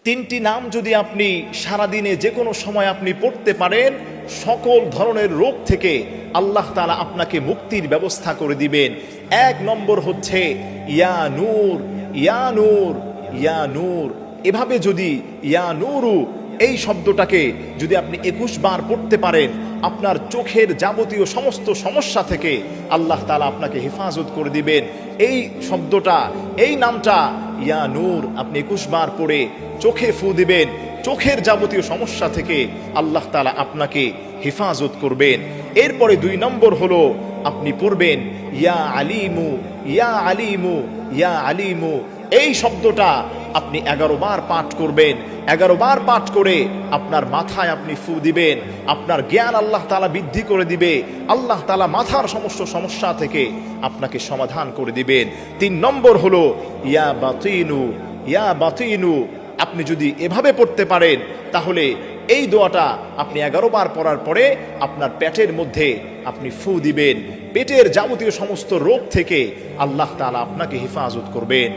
তিনটি নাম যদি আপনি সারাদিনে যে কোনো সময় আপনি পড়তে পারেন, সকল ধরনের রোগ থেকে আল্লাহ তাআলা আপনাকে মুক্তির ব্যবস্থা করে দিবেন। এক নম্বর হচ্ছে ইয়া নূর, ইয়া নূর, ইয়া নূর। এভাবে যদি ইয়া নূরু এই শব্দটাকে যদি আপনি 21 বার পড়তে পারেন, আপনার চোখের যাবতীয় সমস্ত সমস্যা থেকে আল্লাহ তাআলা আপনাকে হেফাজত করে দিবেন। এই শব্দটা, এই নামটা ইয়া নূর আপনি 21 বার পড়ে চোখে ফু দিবেন, চোখের যাবতীয় সমস্যা থেকে আল্লাহ তাআলা আপনাকে হেফাজত করবেন। এরপরে 2 নম্বর হলো আপনি পড়বেন ইয়া আলিমু, ইয়া আলিমু, ইয়া আলিমু। এই শব্দটা আপনি 11 বার পাঠ করবেন। 11 বার পাঠ করে আপনার মাথায় আপনি ফু দিবেন, আপনার জ্ঞান আল্লাহ তাআলা বৃদ্ধি করে দিবে। আল্লাহ তাআলা মাথার সমস্ত সমস্যা থেকে আপনাকে সমাধান করে দিবেন। 3 নম্বর হলো ইয়া বাতিনু, ইয়া বাতিনু। আপনি যদি এভাবে পড়তে পারেন তাহলে এই দোয়াটা আপনি 11 বার পড়ার পরে আপনার পেটের মধ্যে আপনি ফু দিবেন। পেটের যাবতীয় সমস্ত রোগ থেকে আল্লাহ তাআলা আপনাকে হেফাজত করবেন।